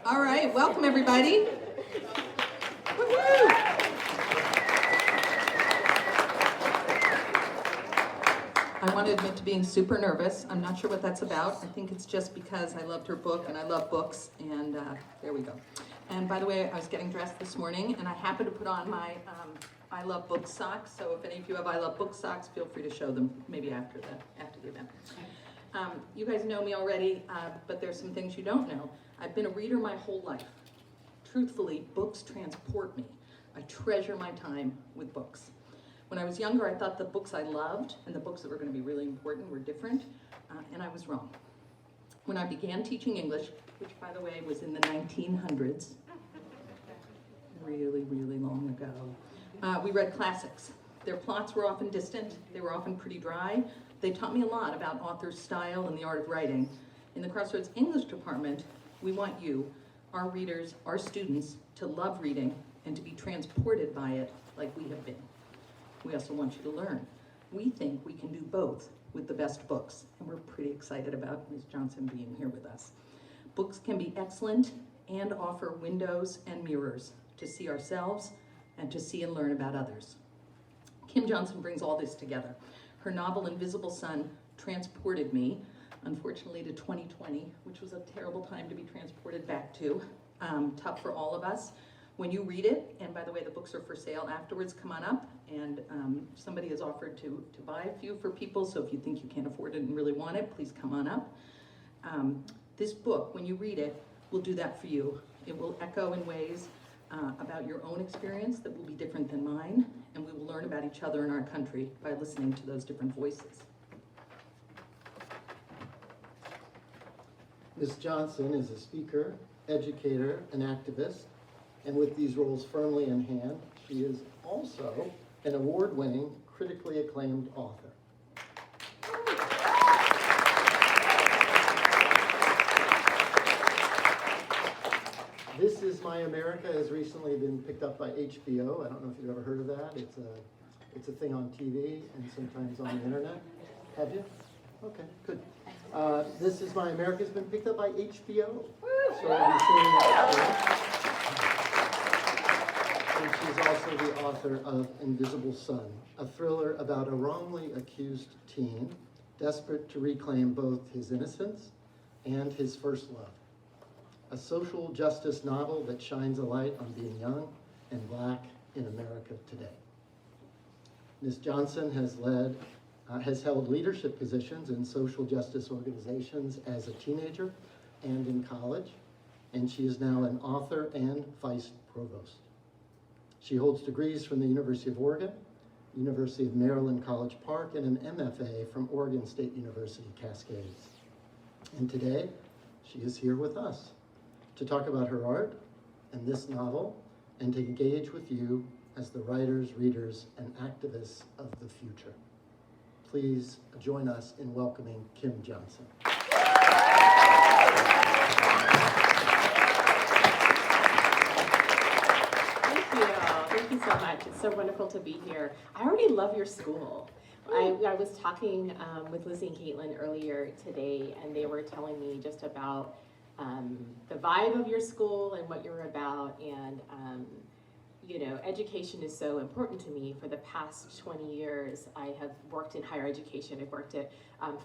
All right, welcome everybody. Woo-hoo. I want to admit to being super nervous. I'm not sure what that's about. I think it's just because I loved her book and I love books, and there we go. And by the way, I was getting dressed this morning and I happened to put on my I Love Books socks, so if any of you have I Love Books socks, feel free to show them maybe after the event. You guys know me already, but there's some things you don't know. I've been a reader my whole life. Truthfully, books transport me. I treasure my time with books. When I was younger, I thought the books I loved and the books that were going to be really important were different, and I was wrong. When I began teaching English, which by the way was in the 1900s, really, really long ago, we read classics. Their plots were often distant, they were often pretty dry. They taught me a lot about authors' style and the art of writing. In the Crossroads English department, we want you, our readers, our students, to love reading and to be transported by it like we have been. We also want you to learn. We think we can do both with the best books, and we're pretty excited about Ms. Johnson being here with us. Books can be excellent and offer windows and mirrors to see ourselves and to see and learn about others. Kim Johnson brings all this together. Her novel Invisible Sun transported me, unfortunately, to 2020, which was a terrible time to be transported back to. Tough for all of us. When you read it, and by the way, the books are for sale afterwards, come on up, and somebody has offered to buy a few for people, so if you think you can't afford it and really want it, please come on up. This book, when you read it, will do that for you. It will echo in ways about your own experience that will be different than mine, and we will learn about each other in our country by listening to those different voices. Ms. Johnson is a speaker, educator, and activist, and with these roles firmly in hand, she is also an award-winning, critically acclaimed author. This Is My America has recently been picked up by HBO. I don't know if you've ever heard of that. It's a thing on TV and sometimes on the internet. Have you? Okay, good. This Is My America has been picked up by HBO. So I'll be seeing that. And she's also the author of Invisible Sun, a thriller about a wrongly accused teen desperate to reclaim both his innocence and his first love. A social justice novel that shines a light on being young and Black in America today. Ms. Johnson has held leadership positions in social justice organizations as a teenager and in college, and she is now an author and vice provost. She holds degrees from the University of Oregon, University of Maryland College Park, and an MFA from Oregon State University, Cascades. And today, she is here with us to talk about her art and this novel, and to engage with you as the writers, readers, and activists of the future. Please join us in welcoming Kim Johnson. Thank you so much. It's so wonderful to be here. I already love your school. I was talking with Lizzie and Caitlin earlier today, and they were telling me just about the vibe of your school and what you're about, and education is so important to me. For the past 20 years, I have worked in higher education. I've worked at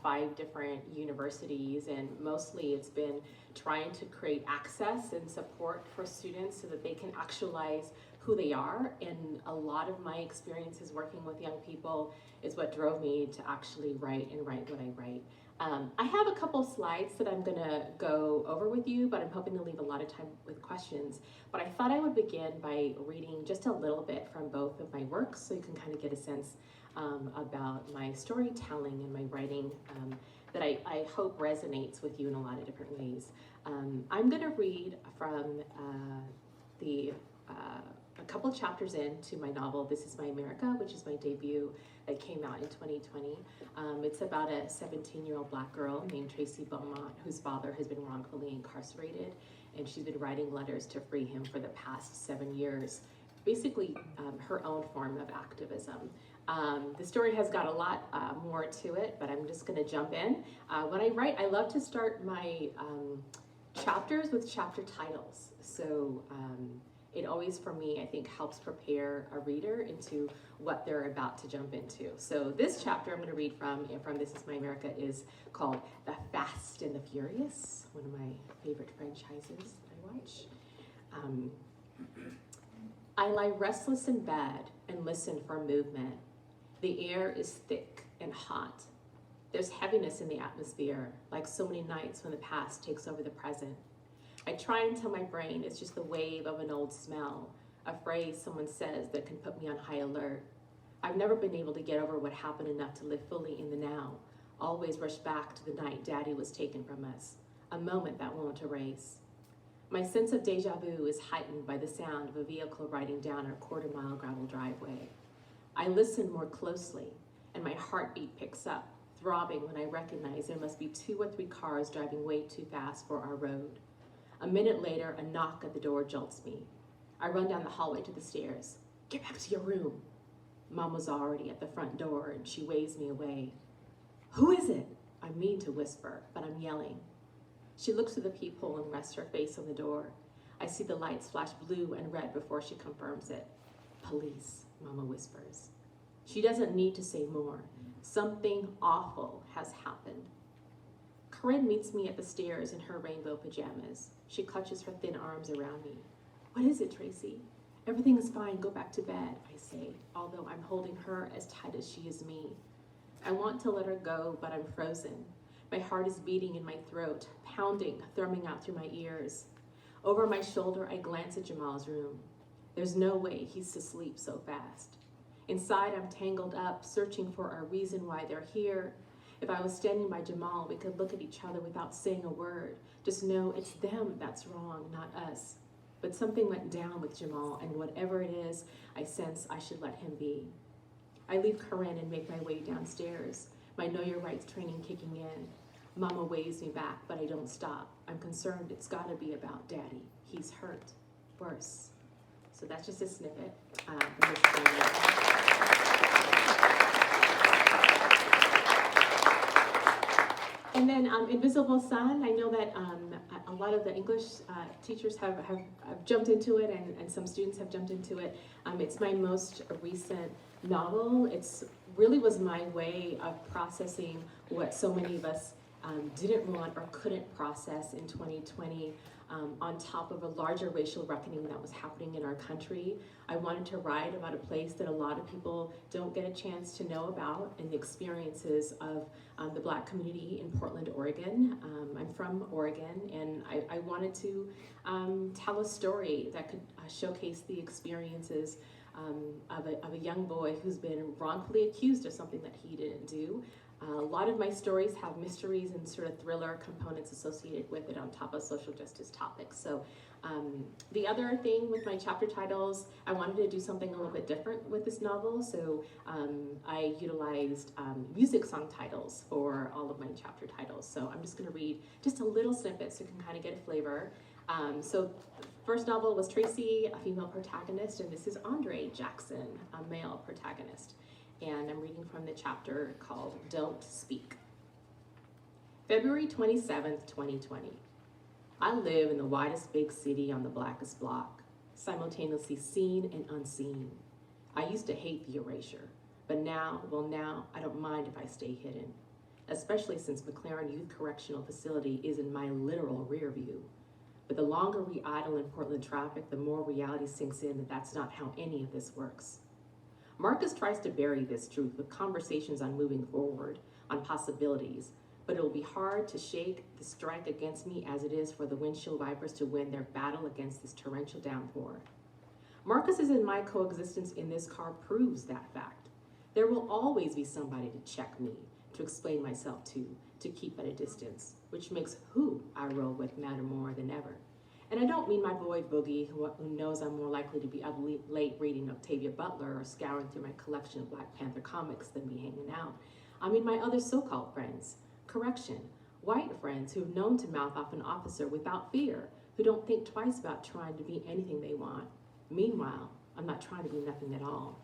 5 different universities, and mostly it's been trying to create access and support for students so that they can actualize who they are. And a lot of my experiences working with young people is what drove me to actually write what I write. I have a couple slides that I'm gonna go over with you, but I'm hoping to leave a lot of time with questions. But I thought I would begin by reading just a little bit from both of my works, so you can kind of get a sense about my storytelling and my writing that I hope resonates with you in a lot of different ways. I'm gonna read from a couple chapters into my novel, This Is My America, which is my debut that came out in 2020. It's about a 17-year-old Black girl named Tracy Beaumont, whose father has been wrongfully incarcerated, and she's been writing letters to free him for the past 7 years. Basically, her own form of activism. The story has got a lot more to it, but I'm just going to jump in. When I write, I love to start my chapters with chapter titles. So it always, for me, I think helps prepare a reader into what they're about to jump into. So this chapter I'm going to read from This Is My America is called The Fast and the Furious, one of my favorite franchises that I watch. I lie restless in bed and listen for movement. The air is thick and hot. There's heaviness in the atmosphere, like so many nights when the past takes over the present. I try and tell my brain it's just the wave of an old smell, a phrase someone says that can put me on high alert. I've never been able to get over what happened enough to live fully in the now, always rush back to the night Daddy was taken from us, a moment that won't erase. My sense of deja vu is heightened by the sound of a vehicle riding down our quarter-mile gravel driveway. I listen more closely, and my heartbeat picks up, throbbing when I recognize there must be 2 or 3 cars driving way too fast for our road. A minute later, a knock at the door jolts me. I run down the hallway to the stairs. Get back to your room. Mom was already at the front door, and she waves me away. Who is it? I mean to whisper, but I'm yelling. She looks through the peephole and rests her face on the door. I see the lights flash blue and red before she confirms it. Police, Mama whispers. She doesn't need to say more. Something awful has happened. Corinne meets me at the stairs in her rainbow pajamas. She clutches her thin arms around me. What is it, Tracy? Everything is fine. Go back to bed, I say, although I'm holding her as tight as she is me. I want to let her go, but I'm frozen. My heart is beating in my throat, pounding, thrumming out through my ears. Over my shoulder, I glance at Jamal's room. There's no way he's asleep so fast. Inside, I'm tangled up, searching for a reason why they're here. If I was standing by Jamal, we could look at each other without saying a word. Just know it's them that's wrong, not us. But something went down with Jamal, and whatever it is, I sense I should let him be. I leave Corinne and make my way downstairs, my Know Your Rights training kicking in. Mama waves me back, but I don't stop. I'm concerned it's gotta be about Daddy. He's hurt. Worse. So that's just a snippet from this story. And then Invisible Sun, I know that a lot of the English teachers have jumped into it, and some students have jumped into it. It's my most recent novel. It's really was my way of processing what so many of us didn't want or couldn't process in 2020, on top of a larger racial reckoning that was happening in our country. I wanted to write about a place that a lot of people don't get a chance to know about, and the experiences of the Black community in Portland, Oregon. I'm from Oregon, and I wanted to tell a story that could showcase the experiences of a young boy who's been wrongfully accused of something that he didn't do. A lot of my stories have mysteries and sort of thriller components associated with it on top of social justice topics. So the other thing with my chapter titles, I wanted to do something a little bit different with this novel. So I utilized music song titles for all of my chapter titles. So I'm just gonna read just a little snippet so you can kind of get a flavor. So the first novel was Tracy, a female protagonist, and this is Andre Jackson, a male protagonist. And I'm reading from the chapter called Don't Speak. February 27th, 2020. I live in the widest big city on the blackest block, simultaneously seen and unseen. I used to hate the erasure, but now I don't mind if I stay hidden, especially since McLaren Youth Correctional Facility is in my literal rear view. But the longer we idle in Portland traffic, the more reality sinks in that that's not how any of this works. Marcus tries to bury this truth with conversations on moving forward, on possibilities, but it will be hard to shake the strike against me as it is for the windshield wipers to win their battle against this torrential downpour. Marcus's and my coexistence in this car proves that fact. There will always be somebody to check me, to explain myself to keep at a distance, which makes who I roll with matter more than ever. And I don't mean my boy Boogie, who knows I'm more likely to be up late reading Octavia Butler or scouring through my collection of Black Panther comics than be hanging out. I mean my other so-called friends. Correction, white friends who've known to mouth off an officer without fear, who don't think twice about trying to be anything they want. Meanwhile, I'm not trying to be nothing at all.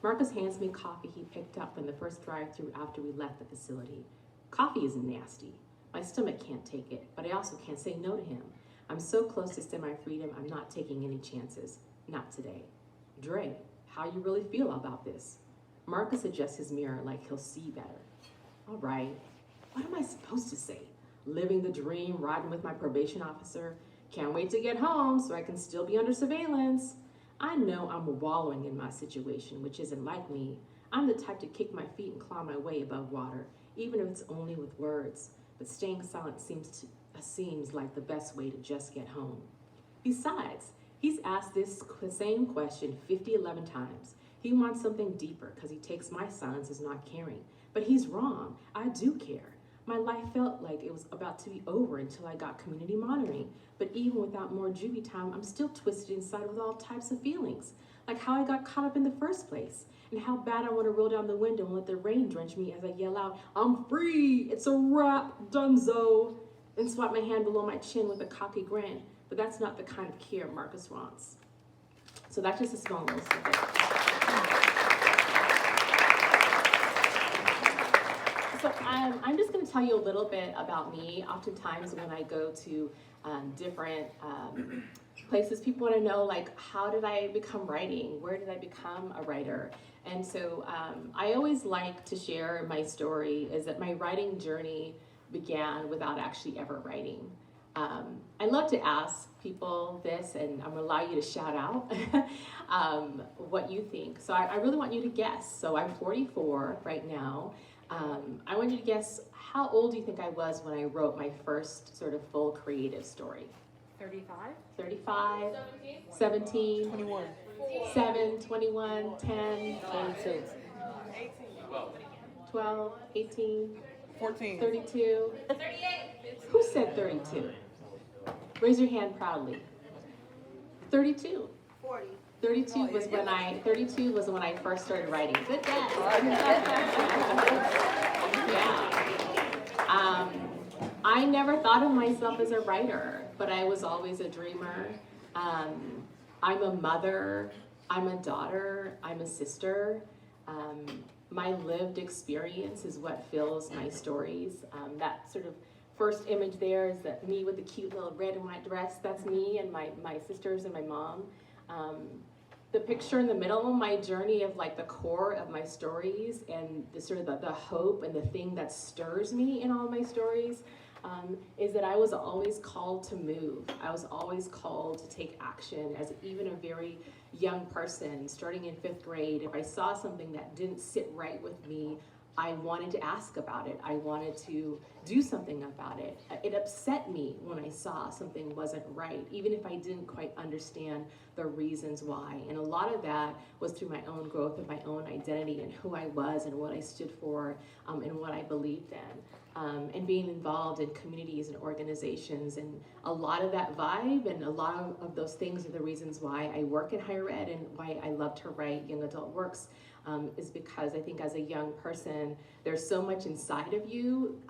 Marcus hands me coffee he picked up from the first drive-thru after we left the facility. Coffee is nasty. My stomach can't take it, but I also can't say no to him. I'm so close to semi-freedom, I'm not taking any chances. Not today. Dre, how you really feel about this? Marcus adjusts his mirror like he'll see better. All right, what am I supposed to say? Living the dream, riding with my probation officer. Can't wait to get home so I can still be under surveillance. I know I'm wallowing in my situation, which isn't like me. I'm the type to kick my feet and claw my way above water, even if it's only with words. But staying silent seems like the best way to just get home. Besides, he's asked this same question 11 times. He wants something deeper because he takes my silence as not caring. But he's wrong. I do care. My life felt like it was about to be over until I got community monitoring. But even without more juvie time, I'm still twisted inside with all types of feelings. Like how I got caught up in the first place. And how bad I want to roll down the window and let the rain drench me as I yell out, I'm free, it's a wrap, dunzo. And swipe my hand below my chin with a cocky grin. But that's not the kind of care Marcus wants. So that's just a small little snippet. So I'm just going to tell you a little bit about me. Oftentimes when I go to different places, people want to know, like, how did I become writing? Where did I become a writer? And so I always like to share my story is that my writing journey began without actually ever writing. I love to ask people this, and I'm going to allow you to shout out what you think. So I really want you to guess. So I'm 44 right now. I want you to guess, how old do you think I was when I wrote my first sort of full creative story? 35? 35, 17, 21. 7, 21, 10, 22. 18. 12, 18, 14. 32. Who said 32? Raise your hand proudly. 32. 40. 32 was when I first started writing. Good guess. Yeah. I never thought of myself as a writer, but I was always a dreamer. I'm a mother, I'm a daughter, I'm a sister. My lived experience is what fills my stories. That sort of first image there is that me with the cute little red and white dress. That's me and my sisters and my mom. The picture in the middle, my journey of like the core of my stories and the sort of the hope and the thing that stirs me in all my stories is that I was always called to move. I was always called to take action as even a very young person, starting in 5th grade. If I saw something that didn't sit right with me, I wanted to ask about it. I wanted to do something about it. It upset me when I saw something wasn't right, even if I didn't quite understand the reasons why. And a lot of that was through my own growth of my own identity and who I was and what I stood for and what I believed in. And being involved in communities and organizations. And a lot of that vibe and a lot of those things are the reasons why I work in higher ed and why I love to write young adult works. Is because I think as a young person, there's so much inside of you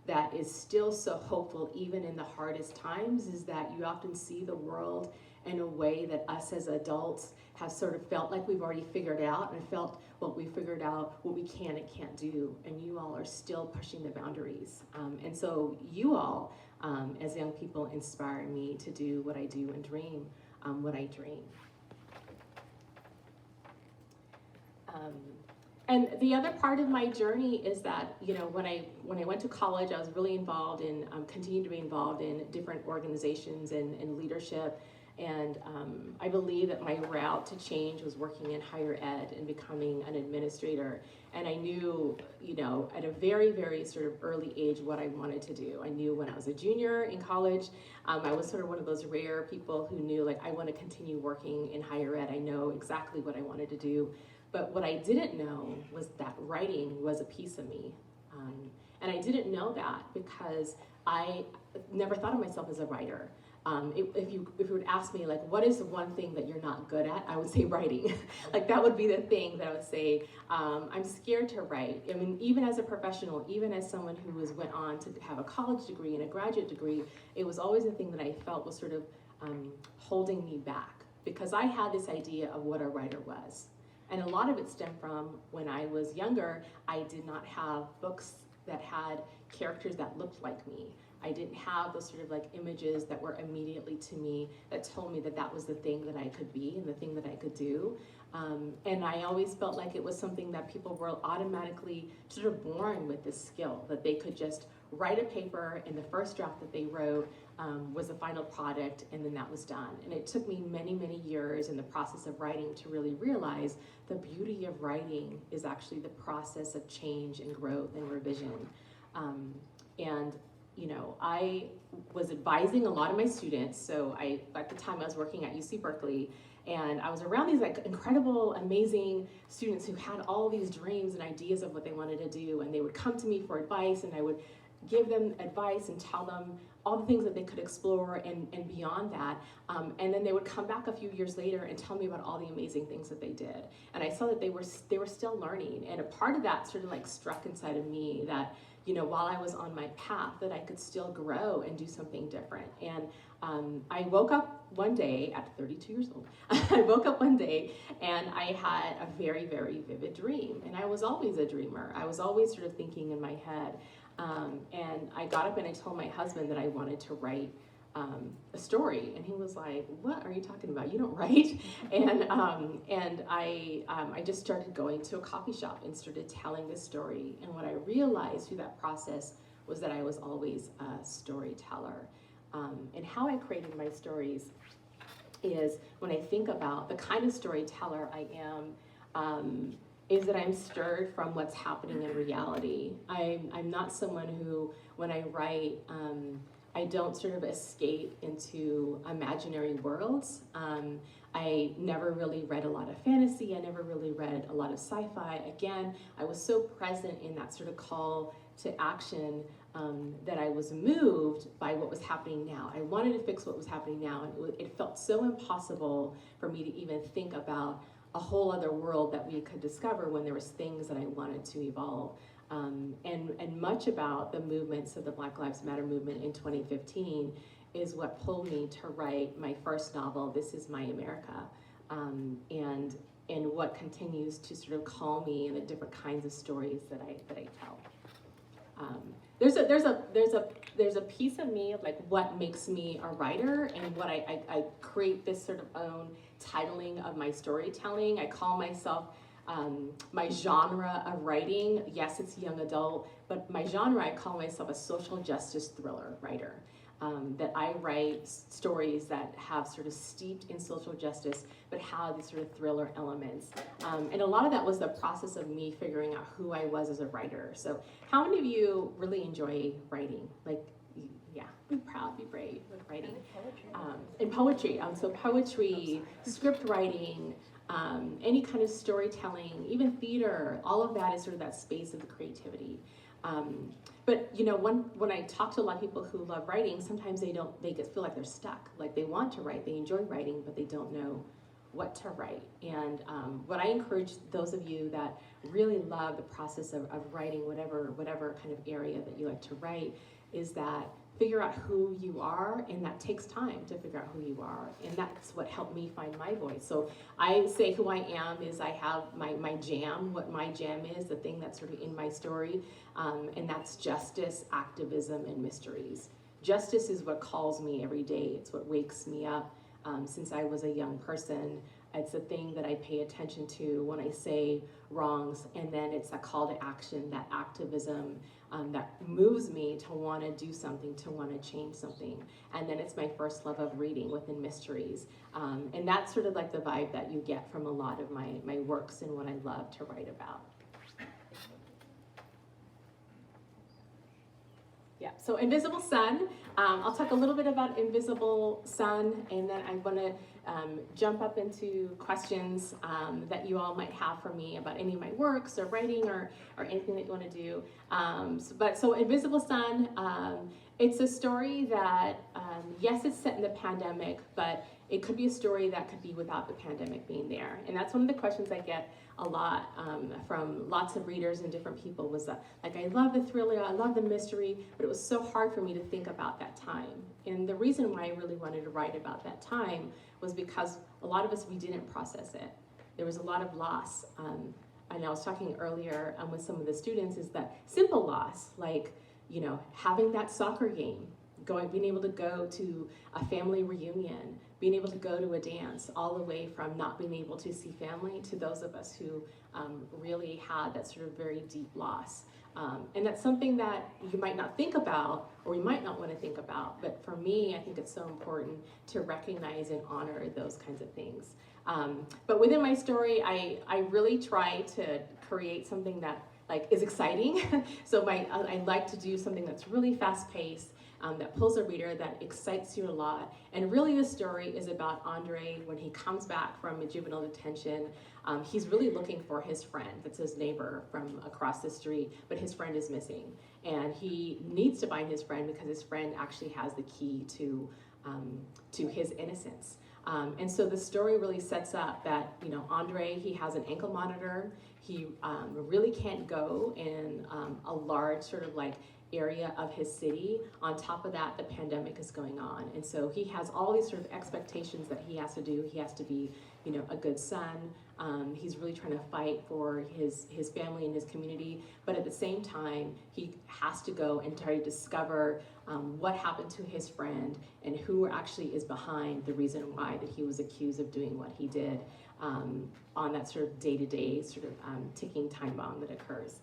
that is still so hopeful even in the hardest times, is that you often see the world in a way that us as adults have sort of felt like we've already figured out and felt we figured out what we can and can't do, and you all are still pushing the boundaries. And so you all, as young people, inspire me to do what I do and dream what I dream. And the other part of my journey is that, you know, when I went to college, I was really involved in, continued to be involved in different organizations and leadership. And I believe that my route to change was working in higher ed and becoming an administrator. And I knew, you know, at a very, very sort of early age what I wanted to do. I knew when I was a junior in college, I was sort of one of those rare people who knew, like, I want to continue working in higher ed. I know exactly what I wanted to do. But what I didn't know was that writing was a piece of me. And I didn't know that because I never thought of myself as a writer. If you would ask me, like, what is the one thing that you're not good at, I would say writing. Like, that would be the thing that I would say, I'm scared to write. I mean, even as a professional, even as someone who went on to have a college degree and a graduate degree, it was always the thing that I felt was sort of holding me back, because I had this idea of what a writer was. And a lot of it stemmed from when I was younger, I did not have books that had characters that looked like me. I didn't have those sort of like images that were immediately to me that told me that that was the thing that I could be and the thing that I could do. And I always felt like it was something that people were automatically sort of born with this skill, that they could just write a paper and the first draft that they wrote was the final product, and then that was done. And it took me many, many years in the process of writing to really realize the beauty of writing is actually the process of change and growth and revision. And you know, I was advising a lot of my students. So at the time I was working at UC Berkeley, and I was around these like incredible, amazing students who had all these dreams and ideas of what they wanted to do. And they would come to me for advice, and I would give them advice and tell them all the things that they could explore and beyond that. And then they would come back a few years later and tell me about all the amazing things that they did. And I saw that they were still learning. And a part of that sort of like struck inside of me that, you know, while I was on my path, that I could still grow and do something different. And I woke up one day at 32 years old. I woke up one day and I had a very, very vivid dream. And I was always a dreamer. I was always sort of thinking in my head. And I got up and I told my husband that I wanted to write a story, and he was like, "What are you talking about? You don't write?" And I just started going to a coffee shop and started telling this story. And what I realized through that process was that I was always a storyteller. And how I created my stories is when I think about the kind of storyteller I am. Is that I'm stirred from what's happening in reality. I'm not someone who, when I write, I don't sort of escape into imaginary worlds. I never really read a lot of fantasy. I never really read a lot of sci-fi. Again, I was so present in that sort of call to action that I was moved by what was happening now. I wanted to fix what was happening now, and it felt so impossible for me to even think about a whole other world that we could discover when there was things that I wanted to evolve. And much about the movements of the Black Lives Matter movement in 2015 is what pulled me to write my first novel, This Is My America, and what continues to sort of call me in the different kinds of stories that I tell. There's a piece of me of like what makes me a writer, and what I create this sort of own titling of my storytelling. I call myself my genre of writing. Yes, it's young adult, but my genre, I call myself a social justice thriller writer. That I write stories that have sort of steeped in social justice, but have these sort of thriller elements. And a lot of that was the process of me figuring out who I was as a writer. So how many of you really enjoy writing? Like, yeah, be proud, be brave with writing. And poetry. So poetry, script writing, any kind of storytelling, even theater, all of that is sort of that space of the creativity. But you know, when I talk to a lot of people who love writing, sometimes they feel like they're stuck. Like they want to write, they enjoy writing, but they don't know what to write. And what I encourage those of you that really love the process of writing, whatever kind of area that you like to write, is that figure out who you are, and that takes time to figure out who you are, and that's what helped me find my voice. So I say who I am is I have my jam, what my jam is, the thing that's sort of in my story, and that's justice, activism, and mysteries. Justice is what calls me every day. It's what wakes me up since I was a young person. It's the thing that I pay attention to when I say wrongs, and then it's that call to action, that activism, that moves me to want to do something, to want to change something. And then it's my first love of reading within mysteries. And that's sort of like the vibe that you get from a lot of my works and what I love to write about. Yeah, so Invisible Sun. I'll talk a little bit about Invisible Sun, and then I want to jump up into questions that you all might have for me about any of my works or writing or anything that you want to do. So Invisible Sun, it's a story that, yes, it's set in the pandemic, but it could be a story that could be without the pandemic being there. And that's one of the questions I get a lot from lots of readers and different people, was that, like, I love the thriller, I love the mystery, but it was so hard for me to think about that time. And the reason why I really wanted to write about that time was because a lot of us, we didn't process it. there was a lot of loss. And I was talking earlier with some of the students is that simple loss, like, you know, having that soccer game, being able to go to a family reunion, being able to go to a dance, all the way from not being able to see family to those of us who really had that sort of very deep loss. And that's something that you might not think about, or you might not want to think about, but for me, I think it's so important to recognize and honor those kinds of things. But within my story, I really try to create something that is exciting. So I like to do something that's really fast-paced, that pulls a reader, that excites you a lot. And really the story is about Andre when he comes back from a juvenile detention. He's really looking for his friend, that's his neighbor from across the street, but his friend is missing. And he needs to find his friend because his friend actually has the key to his innocence. And so the story really sets up that, you know, Andre, he has an ankle monitor. He really can't go in a large sort of area of his city. On top of that, the pandemic is going on. And so he has all these sort of expectations that he has to do. He has to be, you know, a good son. He's really trying to fight for his family and his community. But at the same time, he has to go and try to discover what happened to his friend and who actually is behind the reason why that he was accused of doing what he did on that sort of day-to-day sort of ticking time bomb that occurs.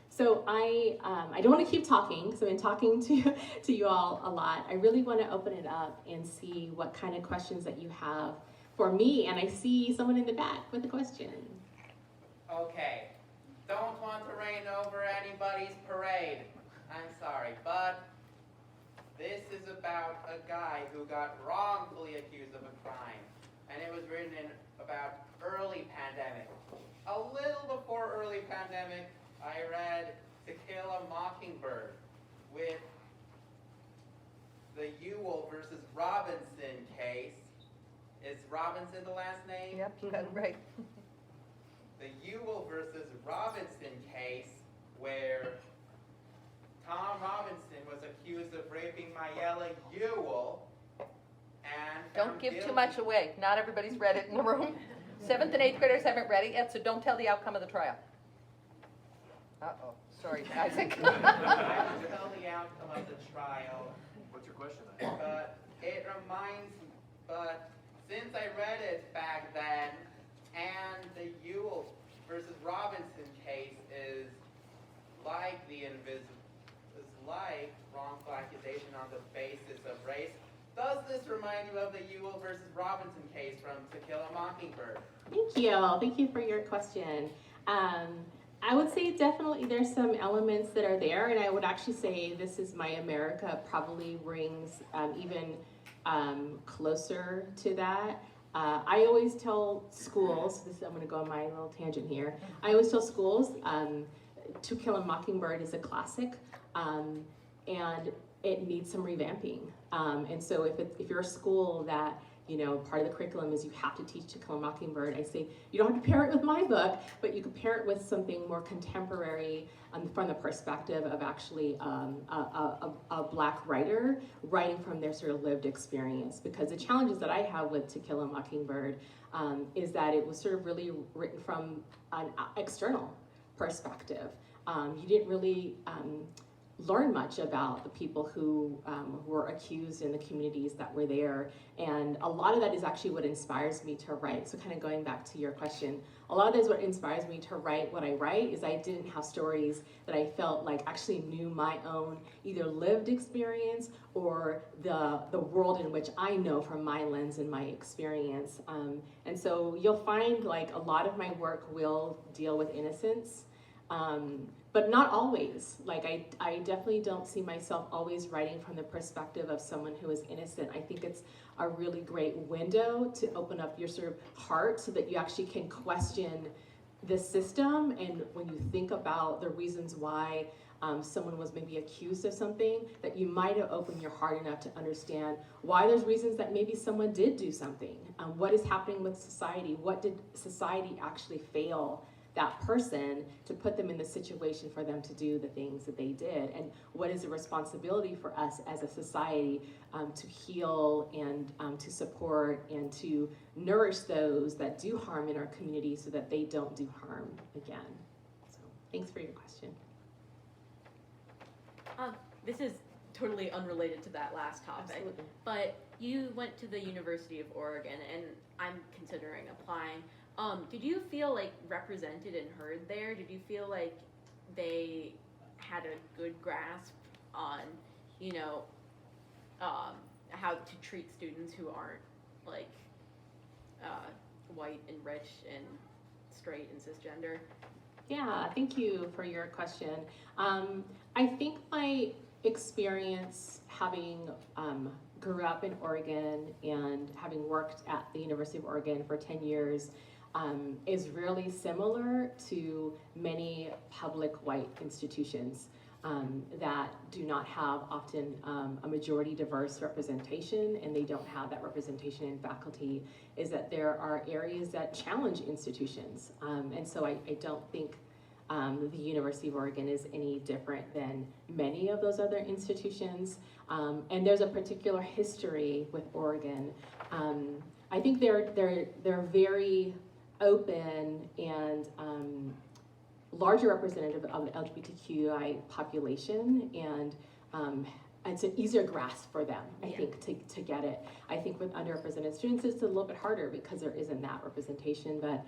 So I don't want to keep talking, because I've been talking to you all a lot. I really want to open it up and see what kind of questions that you have for me. And I see someone in the back with a question. Okay, don't want to rain over anybody's parade. I'm sorry, but this is about a guy who got wrongfully accused of a crime. And it was written in about early pandemic. A little before early pandemic, I read To Kill a Mockingbird with the Ewell versus Robinson case. Is Robinson the last name? Yep, you got it right. The Ewell versus Robinson case, where Tom Robinson was accused of raping Mayella Ewell and Don't give too much away. Not everybody's read it in the room. 7th and 8th graders haven't read it yet, so don't tell the outcome of the trial. Uh-oh. Sorry, Isaac. I will tell the outcome of the trial. What's your question? But it reminds me, but since I read it back then, and the Ewell versus Robinson case is like wrongful accusation on the basis of race, does this remind you of the Ewell versus Robinson case from To Kill a Mockingbird? Thank you. Thank you for your question. I would say definitely there's some elements that are there, and I would actually say This Is My America probably rings even closer to that. I always tell schools, I'm going to go on my little tangent here. I always tell schools To Kill a Mockingbird is a classic, and it needs some revamping. And so if you're a school that, you know, part of the curriculum is you have to teach To Kill a Mockingbird, I say you don't have to pair it with my book, but you could pair it with something more contemporary from the perspective of actually a Black writer writing from their sort of lived experience. Because the challenges that I have with To Kill a Mockingbird is that it was sort of really written from an external perspective. You didn't really learn much about the people who were accused in the communities that were there. And a lot of that is actually what inspires me to write. So kind of going back to your question, a lot of that is what inspires me to write what I write, is I didn't have stories that I felt like actually knew my own either lived experience or the world in which I know from my lens and my experience. And so you'll find like a lot of my work will deal with innocence. But not always. Like I definitely don't see myself always writing from the perspective of someone who is innocent. I think it's a really great window to open up your sort of heart so that you actually can question the system. And when you think about the reasons why someone was maybe accused of something, that you might have opened your heart enough to understand why there's reasons that maybe someone did do something. What is happening with society? What did society actually fail that person to put them in the situation for them to do the things that they did, and what is the responsibility for us as a society to heal and to support and to nourish those that do harm in our community so that they don't do harm again. So thanks for your question. This is totally unrelated to that last topic, Absolutely. but you went to the University of Oregon, and I'm considering applying. Did you feel like represented and heard there? Did you feel like they had a good grasp on, you know, how to treat students who aren't like white and rich and straight and cisgender? Yeah, thank you for your question. I think my experience having grew up in Oregon and having worked at the University of Oregon for 10 years is really similar to many public white institutions that do not have often a majority diverse representation, and they don't have that representation in faculty, is that there are areas that challenge institutions. And so I don't think the University of Oregon is any different than many of those other institutions. And there's a particular history with Oregon. I think they're very open and larger representative of the LGBTQI population, and it's an easier grasp for them, I think, to get it. I think with underrepresented students, it's a little bit harder because there isn't that representation, but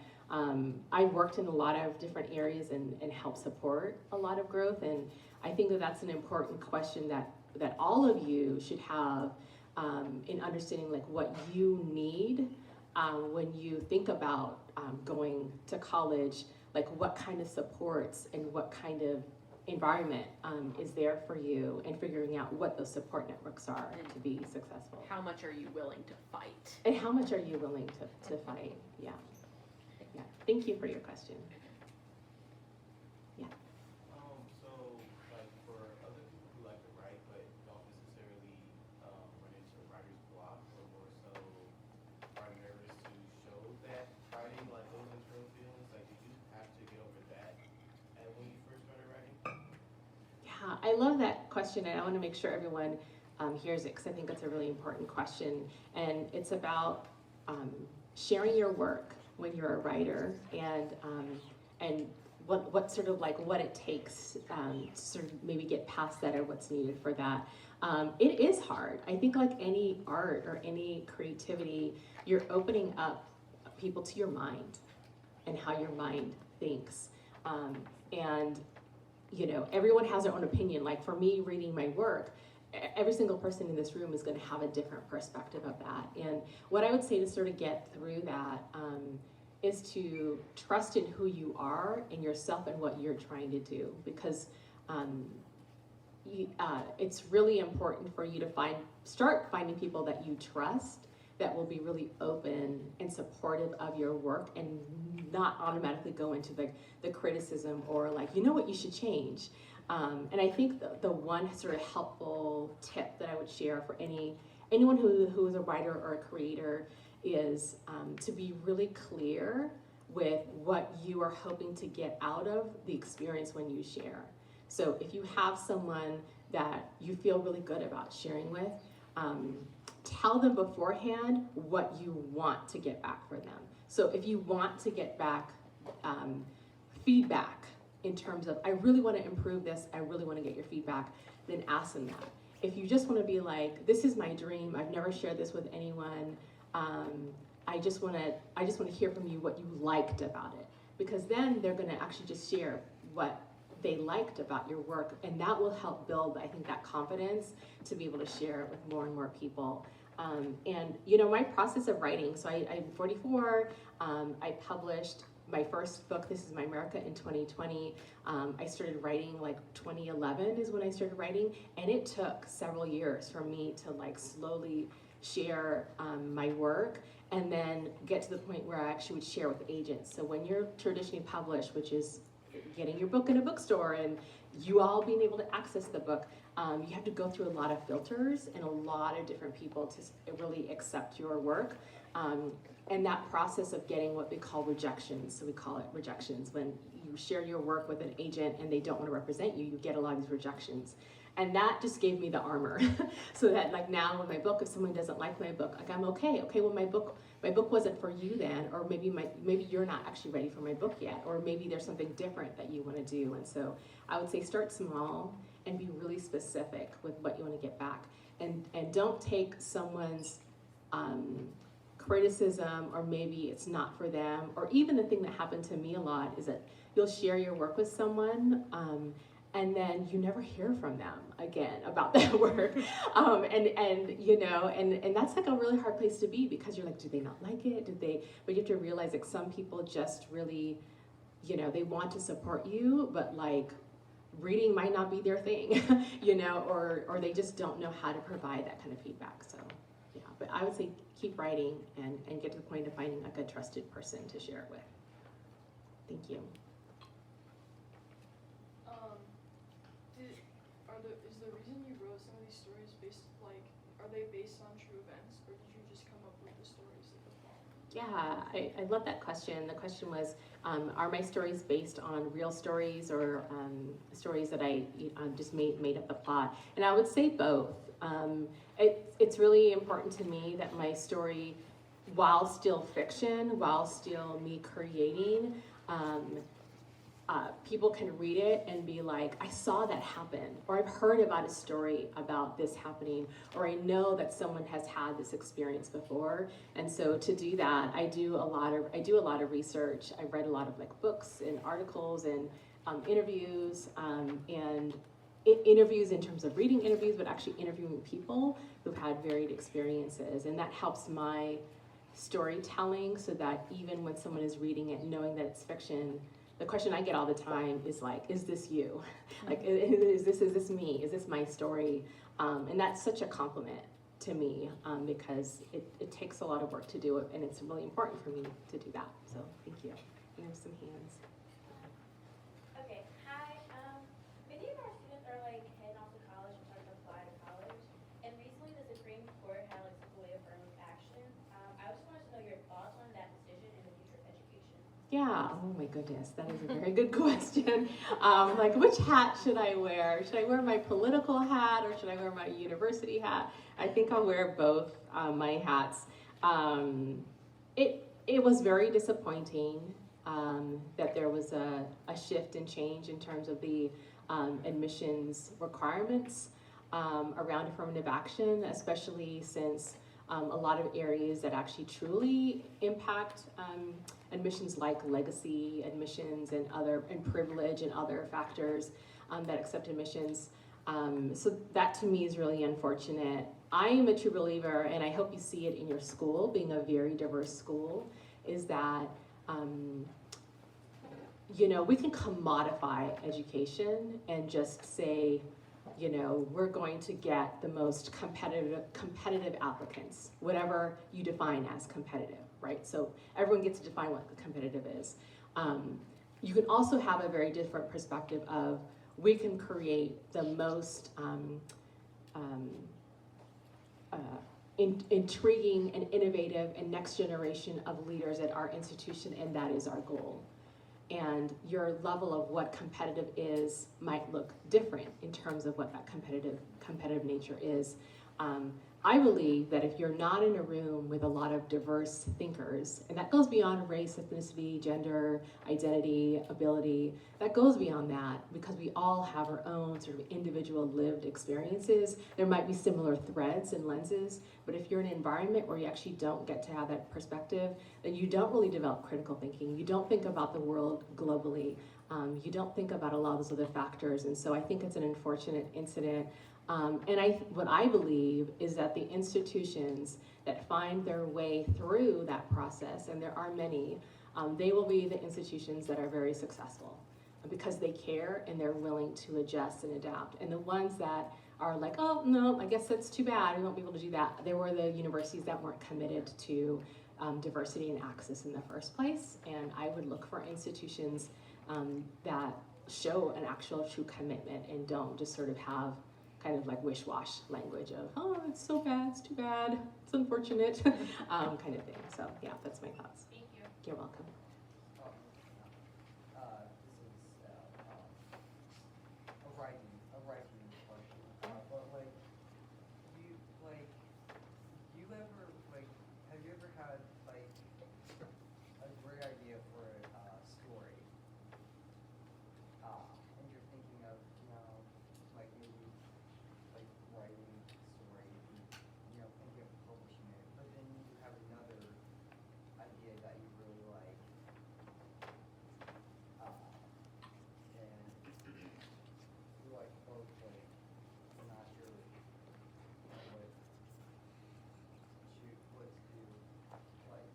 I've worked in a lot of different areas and helped support a lot of growth, and I think that that's an important question that all of you should have in understanding like what you need when you think about going to college, like what kind of supports and what kind of environment is there for you, and figuring out what those support networks are to be successful. How much are you willing to fight? And how much are you willing to fight? Yeah. Yeah. Thank you for your question. Yeah. So, like, for other people who like to write but don't necessarily run into writer's block, or more so are nervous to show that writing, like those internal feelings, like, did you have to get over that when you first started writing? Yeah, I love that question, and I want to make sure everyone hears it because I think it's a really important question. And it's about sharing your work when you're a writer, and what sort of like what it takes to sort of maybe get past that, or what's needed for that. It is hard. I think like any art or any creativity, you're opening up people to your mind and how your mind thinks. And you know, everyone has their own opinion. Like for me, reading my work, every single person in this room is going to have a different perspective of that. And what I would say to sort of get through that is to trust in who you are and yourself and what you're trying to do, because it's really important for you to start finding people that you trust, that will be really open and supportive of your work, and not automatically go into the criticism or like, you know what, you should change. And I think the one sort of helpful tip that I would share for anyone who is a writer or a creator is to be really clear with what you are hoping to get out of the experience when you share. So if you have someone that you feel really good about sharing with, tell them beforehand what you want to get back from them. So if you want to get back feedback in terms of, I really want to improve this, I really want to get your feedback, then ask them that. If you just want to be like, this is my dream, I've never shared this with anyone, I just want to hear from you what you liked about it, because then they're going to actually just share what they liked about your work, and that will help build, I think, that confidence to be able to share it with more and more people. And you know, my process of writing, so I'm 44, I published my first book, This Is My America, in 2020. I started writing like 2011 is when I started writing, and it took several years for me to like slowly share my work, and then get to the point where I actually would share with agents. So when you're traditionally published, which is getting your book in a bookstore and you all being able to access the book. You have to go through a lot of filters and a lot of different people to really accept your work. And that process of getting what we call rejections, so we call it rejections, when you share your work with an agent and they don't want to represent you, you get a lot of these rejections. And that just gave me the armor, so that like now with my book, if someone doesn't like my book, like I'm okay. Okay, well my book wasn't for you then, or maybe you're not actually ready for my book yet, or maybe there's something different that you want to do. And so I would say start small and be really specific with what you want to get back, and don't take someone's criticism, or maybe it's not for them, or even the thing that happened to me a lot is that you'll share your work with someone and then you never hear from them again about that work. And you know, and that's like a really hard place to be, because you're like, did they not like it? But you have to realize like some people just really, you know, they want to support you, but like reading might not be their thing, you know, or they just don't know how to provide that kind of feedback. So yeah, but I would say keep writing and get to the point of finding like a trusted person to share it with. Thank you. Is the reason you wrote some of these stories are they based on true events, or did you just come up with the stories at the fall? Yeah, I love that question. The question was, are my stories based on real stories, or stories that I just made up the plot? And I would say both. It's really important to me that my story, while still fiction, while still me creating, people can read it and be like, I saw that happen, or I've heard about a story about this happening, or I know that someone has had this experience before. And so to do that, I do a lot of research. I read a lot of like books and articles and interviews, and interviews in terms of reading interviews, but actually interviewing people who've had varied experiences. And that helps my storytelling, so that even when someone is reading it, knowing that it's fiction, the question I get all the time is like, is this you? Like, is this me? Is this my story? And that's such a compliment to me, because it takes a lot of work to do it, and it's really important for me to do that. So thank you. And there's some hands. Okay, hi. Many of our students are like heading off to college and starting to apply to college. And recently the Supreme Court had like took away affirmative action. I just wanted to know your thoughts on that decision and the future of education. Yeah, oh my goodness, that is a very good question. Like, which hat should I wear? Should I wear my political hat, or should I wear my university hat? I think I'll wear both my hats. It was very disappointing that there was a shift and change in terms of the admissions requirements around affirmative action, especially since a lot of areas that actually truly impact admissions, like legacy admissions and privilege and other factors that accept admissions. So that to me is really unfortunate. I am a true believer, and I hope you see it in your school, being a very diverse school, is that you know, we can commodify education and just say, you know, we're going to get the most competitive applicants, whatever you define as competitive, right? So everyone gets to define what the competitive is. You can also have a very different perspective of, we can create the most intriguing and innovative and next generation of leaders at our institution, and that is our goal. And your level of what competitive is might look different in terms of what that competitive nature is. I believe that if you're not in a room with a lot of diverse thinkers, and that goes beyond race, ethnicity, gender, identity, ability, that goes beyond that, because we all have our own sort of individual lived experiences. There might be similar threads and lenses, but if you're in an environment where you actually don't get to have that perspective, then you don't really develop critical thinking. You don't think about the world globally. You don't think about a lot of those other factors. And so I think it's an unfortunate incident. And what I believe is that the institutions that find their way through that process, and there are many, they will be the institutions that are very successful, because they care and they're willing to adjust and adapt. And the ones that are like, oh no, I guess that's too bad, we won't be able to do that, they were the universities that weren't committed to diversity and access in the first place. And I would look for institutions that show an actual true commitment and don't just sort of have kind of like wish-wash language of, oh, it's so bad, it's too bad, it's unfortunate, kind of thing. So yeah, that's my thoughts. Thank you. You're welcome. A writing question. But like, do you ever like, have you ever had like a great idea for a story, and you're thinking of, like maybe like writing a story, and thinking of publishing it, but then you have another idea that you really like, and you like both, like you're not sure what to do. Like,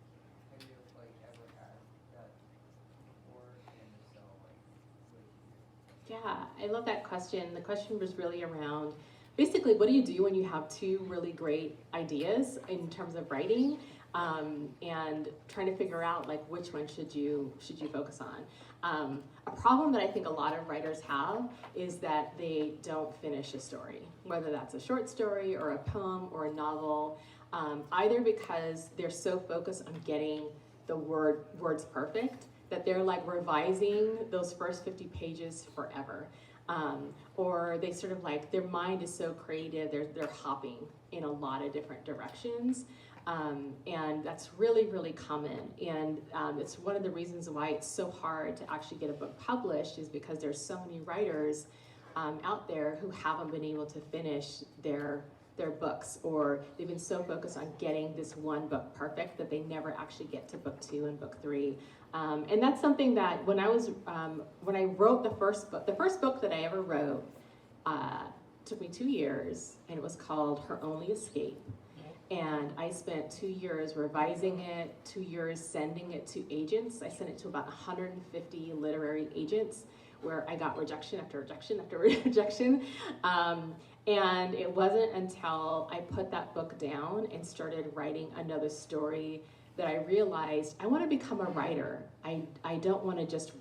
have you like ever had that before, and if so, like what did you do? Yeah, I love that question. The question was really around basically what do you do when you have two really great ideas in terms of writing, and trying to figure out like which one should you focus on. A problem that I think a lot of writers have is that they don't finish a story, whether that's a short story or a poem or a novel, either because they're so focused on getting the words perfect that they're like revising those first 50 pages forever. Or they sort of like, their mind is so creative, they're hopping in a lot of different directions. And that's really, really common. And it's one of the reasons why it's so hard to actually get a book published, is because there's so many writers out there who haven't been able to finish their books, or they've been so focused on getting this one book perfect that they never actually get to book 2 and book 3. And that's something that when I wrote the first book that I ever wrote, took me 2 years, and it was called Her Only Escape. And I spent 2 years revising it, 2 years sending it to agents. I sent it to about 150 literary agents, where I got rejection after rejection after rejection. And it wasn't until I put that book down and started writing another story that I realized I want to become a writer. I didn't want to just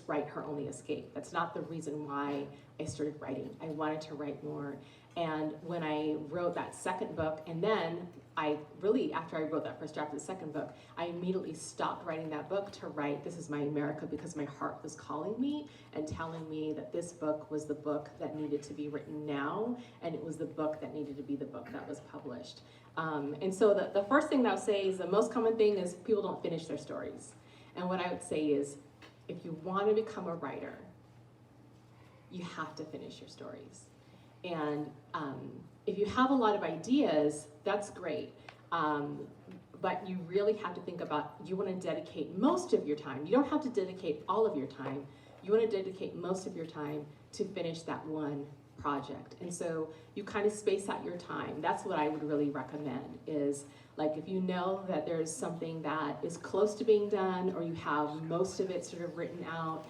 write Her Only Escape. That's not the reason why I started writing. I wanted to write more. And when I wrote that second book, and then after I wrote that first draft of the second book, I immediately stopped writing that book to write This Is My America, because my heart was calling me and telling me that this book was the book that needed to be written now, and it was the book that needed to be the book that was published. And so the first thing that I would say is the most common thing is people don't finish their stories. And what I would say is, if you want to become a writer, you have to finish your stories. And if you have a lot of ideas, that's great. But you really have to think about, you want to dedicate most of your time. You don't have to dedicate all of your time. You want to dedicate most of your time to finish that one project. And so you kind of space out your time. That's what I would really recommend, is like if you know that there's something that is close to being done, or you have most of it sort of written out,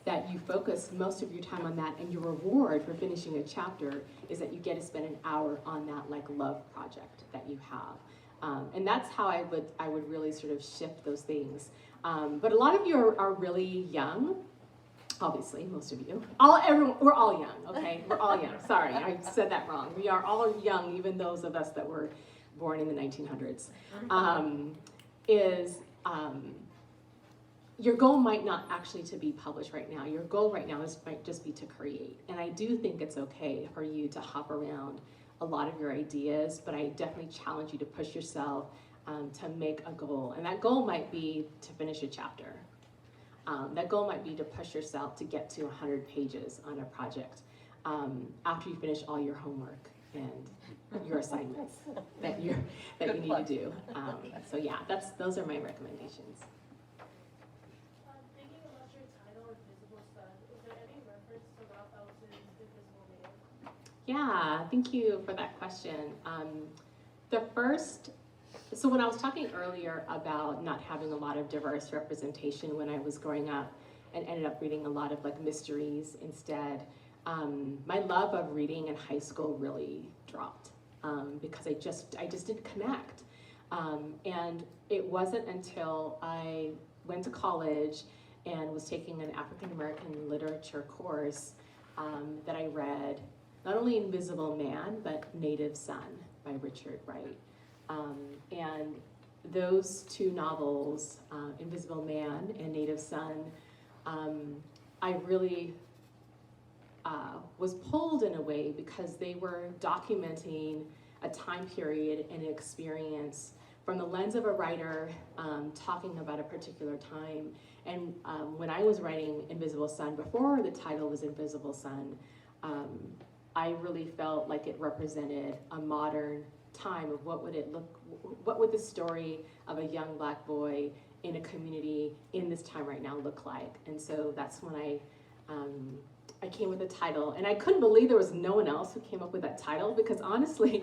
that you focus most of your time on that, and your reward for finishing a chapter is that you get to spend an hour on that like love project that you have. And that's how I would really sort of shift those things. But a lot of you are really young. Obviously, most of you. We're all young, okay? We're all young. Sorry, I said that wrong. We are all young, even those of us that were born in the 1900s. Your goal might not actually to be published right now. Your goal right now might just be to create. And I do think it's okay for you to hop around a lot of your ideas, but I definitely challenge you to push yourself to make a goal. And that goal might be to finish a chapter. That goal might be to push yourself to get to 100 pages on a project after you finish all your homework and your assignments that you need to do. So yeah, those are my recommendations. Thinking about your title, Invisible Sun, is there any reference to Ralph Ellison's Invisible Man? Yeah, thank you for that question. So when I was talking earlier about not having a lot of diverse representation when I was growing up, and ended up reading a lot of like mysteries instead, my love of reading in high school really dropped because I just didn't connect. And it wasn't until I went to college and was taking an African American literature course that I read not only Invisible Man, but Native Son by Richard Wright. And those two novels, Invisible Man and Native Son, I really was pulled in a way because they were documenting a time period and an experience from the lens of a writer talking about a particular time. And when I was writing Invisible Sun, before the title was Invisible Sun, I really felt like it represented a modern time of what would the story of a young Black boy in a community in this time right now look like. And so that's when I came with the title, and I couldn't believe there was no one else who came up with that title, because honestly,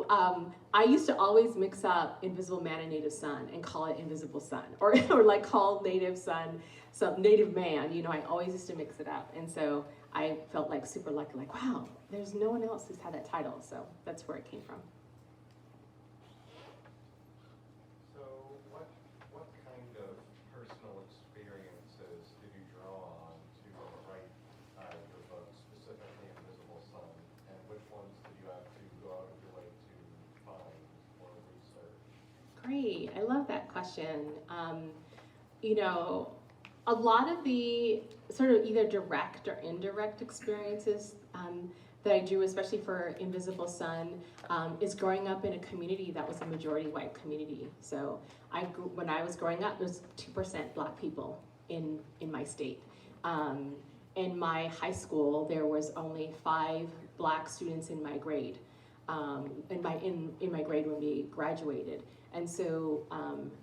I used to always mix up Invisible Man and Native Son and call it Invisible Sun, or like call Native Son some Native Man. You know, I always used to mix it up, and so I felt like super lucky, like, wow, there's no one else who's had that title, so that's where it came from. So what kind of personal experiences did you draw on to write your book, specifically Invisible Sun, and which ones did you have to go out of your way to find or research? Great, I love that question. You know, a lot of the sort of either direct or indirect experiences that I drew, especially for Invisible Sun, is growing up in a community that was a majority white community. So when I was growing up, there was 2% Black people in my state. In my high school, there was only 5 Black students in my grade, in my grade when we graduated. And so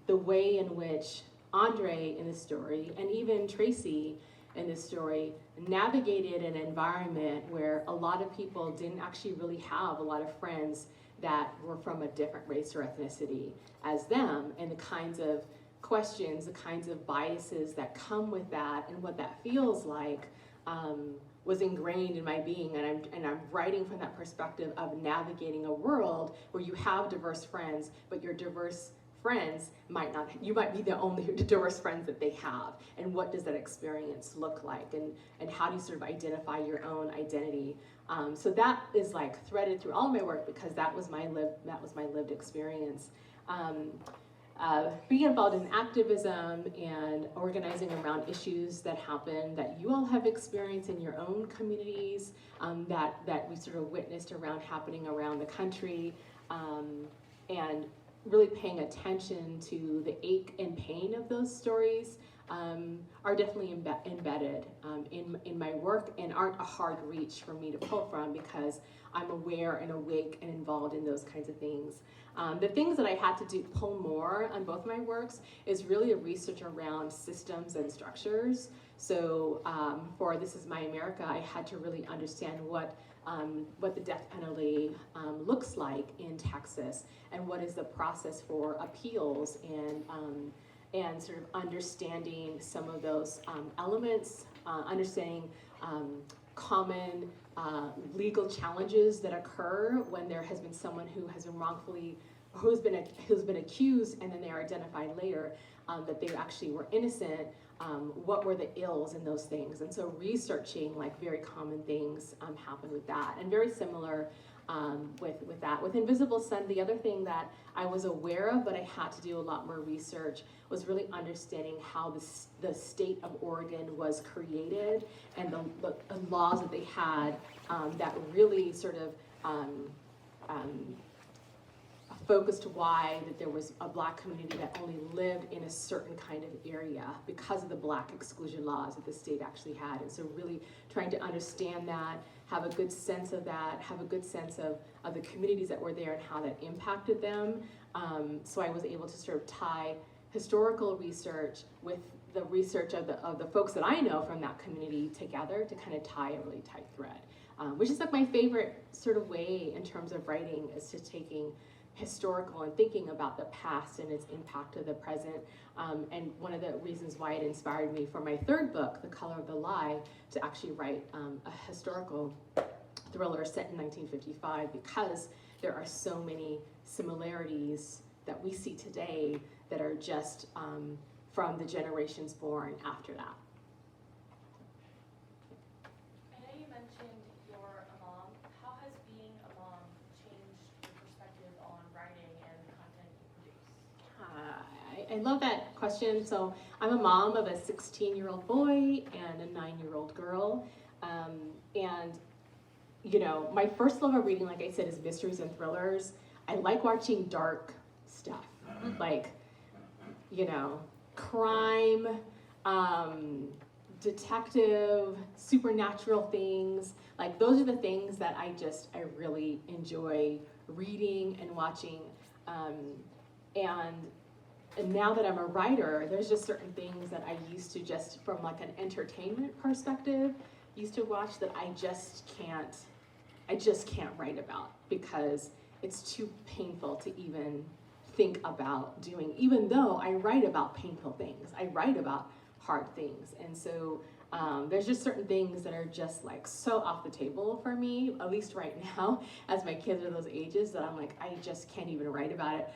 the way in which Andre in this story, and even Tracy in this story, navigated an environment where a lot of people didn't actually really have a lot of friends that were from a different race or ethnicity as them, and the kinds of questions, the kinds of biases that come with that, and what that feels like, was ingrained in my being. And I'm writing from that perspective of navigating a world where you have diverse friends, but your diverse friends might not, you might be the only diverse friends that they have. And what does that experience look like? And how do you sort of identify your own identity? So that is like threaded through all of my work, because that was my lived experience. Being involved in activism and organizing around issues that happen, that you all have experienced in your own communities, that we sort of witnessed happening around the country, and really paying attention to the ache and pain of those stories are definitely embedded in my work, and aren't a hard reach for me to pull from, because I'm aware and awake and involved in those kinds of things. The things that I had to pull more on both my works is really a research around systems and structures. So for This Is My America, I had to really understand what the death penalty looks like in Texas, and what is the process for appeals, and sort of understanding some of those elements, understanding common legal challenges that occur when there has been someone who has been who's been accused, and then they are identified later that they actually were innocent. What were the ills in those things? And so researching like very common things happen with that, and very similar with that. With Invisible Sun, the other thing that I was aware of, but I had to do a lot more research, was really understanding how the state of Oregon was created, and the laws that they had that really sort of focused why that there was a Black community that only lived in a certain kind of area because of the Black exclusion laws that the state actually had. And so really trying to understand that, have a good sense of that, have a good sense of the communities that were there and how that impacted them. So I was able to sort of tie historical research with the research of the folks that I know from that community together to kind of tie a really tight thread, which is like my favorite sort of way in terms of writing, is just taking historical and thinking about the past and its impact to the present. And one of the reasons why it inspired me for my third book, The Color of the Lie, to actually write a historical thriller set in 1955, because there are so many similarities that we see today that are just from the generations born after that. I know you mentioned you're a mom. How has being a mom changed your perspective on writing and the content you produce? I love that question. So I'm a mom of a 16-year-old boy and a 9-year-old girl. And, you know, my first love of reading, like I said, is mysteries and thrillers. I like watching dark stuff, like, you know, crime, detective, supernatural things. Like, those are the things that I really enjoy reading and watching. And now that I'm a writer, there's just certain things that I used to just, from like an entertainment perspective, used to watch that I just can't write about because it's too painful to even think about doing, even though I write about painful things. I write about hard things. And so there's just certain things that are just like so off the table for me, at least right now, as my kids are those ages, that I'm like, I just can't even write about it.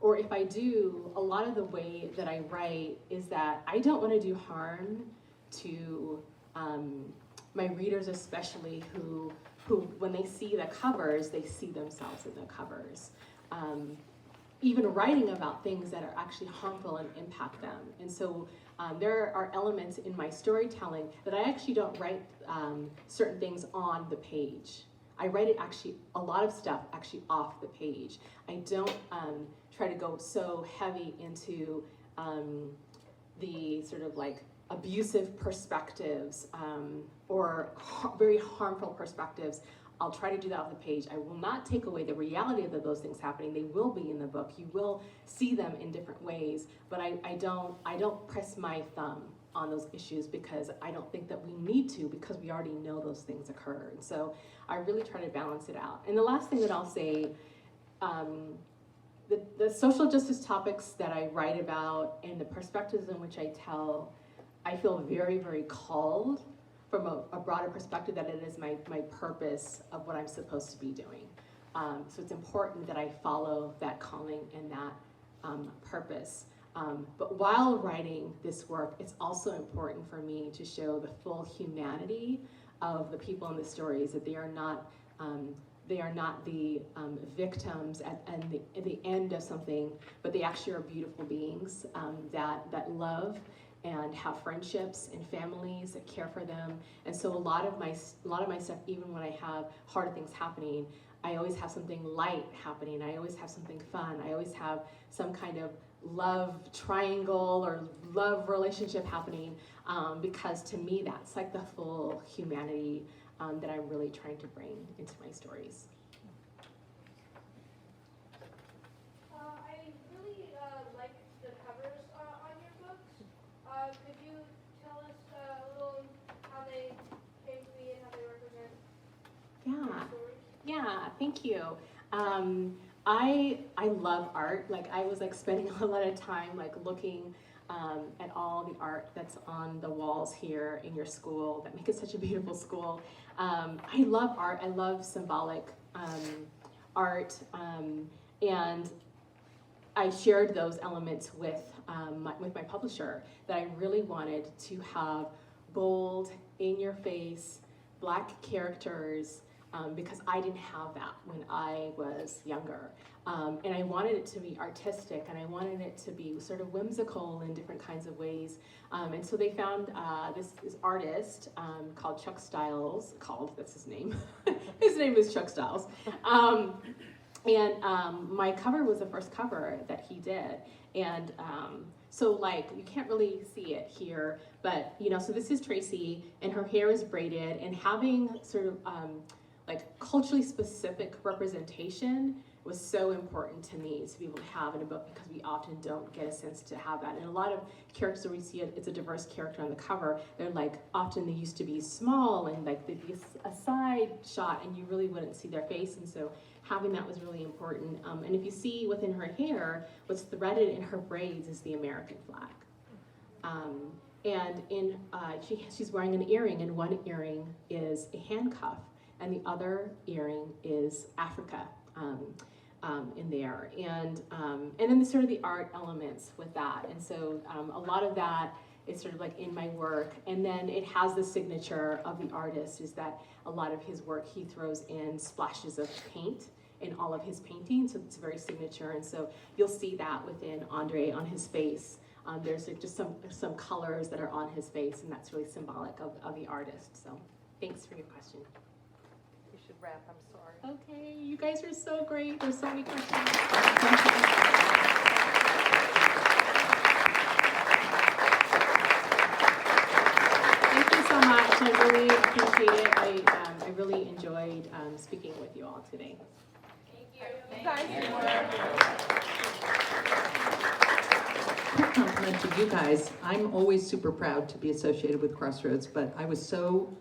Or if I do, a lot of the way that I write is that I don't want to do harm to my readers, especially who when they see the covers, they see themselves in the covers. Even writing about things that are actually harmful and impact them. And so there are elements in my storytelling that I actually don't write certain things on the page. I write it actually, a lot of stuff actually off the page. I don't try to go so heavy into the sort of like abusive perspectives or very harmful perspectives. I'll try to do that off the page. I will not take away the reality of those things happening. They will be in the book. You will see them in different ways, but I don't press my thumb on those issues because I don't think that we need to, because we already know those things occur. And so I really try to balance it out. And the last thing that I'll say, the social justice topics that I write about and the perspectives in which I tell, I feel very, very called from a broader perspective that it is my purpose of what I'm supposed to be doing. So it's important that I follow that calling and that purpose. But while writing this work, it's also important for me to show the full humanity of the people in the stories, that they are not the victims at the end of something, but they actually are beautiful beings that love and have friendships and families that care for them. And so a lot of my stuff, even when I have hard things happening, I always have something light happening. I always have something fun. I always have some kind of love triangle or love relationship happening, because to me that's like the full humanity that I'm really trying to bring into my stories. I really like the covers on your books. Could you tell us a little how they came to be and how they represent your stories? Yeah, thank you. I love art. Like, I was like spending a lot of time like looking at all the art that's on the walls here in your school that make it such a beautiful school. I love art. I love symbolic art, and I shared those elements with my publisher, that I really wanted to have bold, in-your-face, Black characters, because I didn't have that when I was younger. And I wanted it to be artistic, and I wanted it to be sort of whimsical in different kinds of ways. And so they found this artist called Chuck Stiles, that's his name. His name is Chuck Stiles. And my cover was the first cover that he did. And so like, you can't really see it here, but you know, so this is Tracy, and her hair is braided, and having sort of like culturally specific representation was so important to me to be able to have in a book, because we often don't get a sense to have that. And a lot of characters we see, it's a diverse character on the cover, they're like, often they used to be small and like they'd be a side shot and you really wouldn't see their face. And so having that was really important. And if you see within her hair, what's threaded in her braids is the American flag. And she's wearing an earring, and one earring is a handcuff, and the other earring is Africa. in there, and then the sort of the art elements with that, and so a lot of that is sort of like in my work, and then it has the signature of the artist is that a lot of his work he throws in splashes of paint in all of his paintings, so it's very signature, and so you'll see that within Andre on his face. There's like just some colors that are on his face, and that's really symbolic of the artist. So thanks for your question. You should wrap, I'm sorry. Okay, you guys are so great. There's so many questions. Thank you so much. I really appreciate it. I really enjoyed speaking with you all today. Quick compliment to you guys. I'm always super proud to be associated with Crossroads, but I was so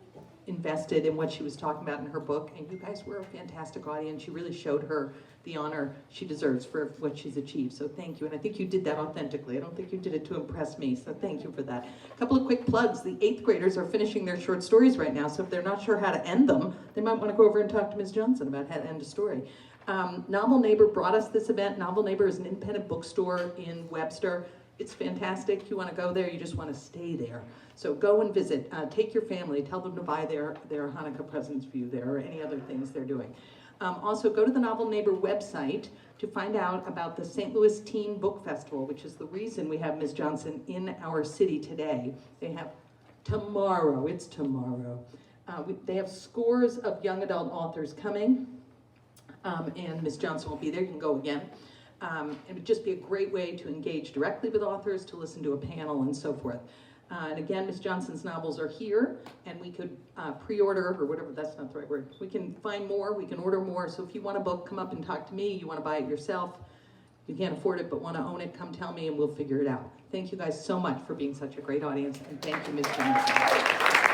invested in what she was talking about in her book, and you guys were a fantastic audience. You really showed her the honor she deserves for what she's achieved, so thank you. And I think you did that authentically. I don't think you did it to impress me, so thank you for that. A couple of quick plugs. The 8th graders are finishing their short stories right now, so if they're not sure how to end them, they might want to go over and talk to Ms. Johnson about how to end a story. Novel Neighbor brought us this event. Novel Neighbor is an independent bookstore in Webster. It's fantastic. You want to go there, you just want to stay there. So go and visit. Take your family. Tell them to buy their Hanukkah presents for you there or any other things they're doing. Also, go to the Novel Neighbor website to find out about the St. Louis Teen Book Festival, which is the reason we have Ms. Johnson in our city today. They have tomorrow. It's tomorrow. They have scores of young adult authors coming. And Ms. Johnson will be there. You can go again. It would just be a great way to engage directly with authors, to listen to a panel, and so forth. And again, Ms. Johnson's novels are here, and we could pre-order, or whatever, that's not the right word. We can find more, we can order more. So if you want a book, come up and talk to me. You want to buy it yourself, you can't afford it but want to own it, come tell me and we'll figure it out. Thank you guys so much for being such a great audience, and thank you, Ms. Johnson.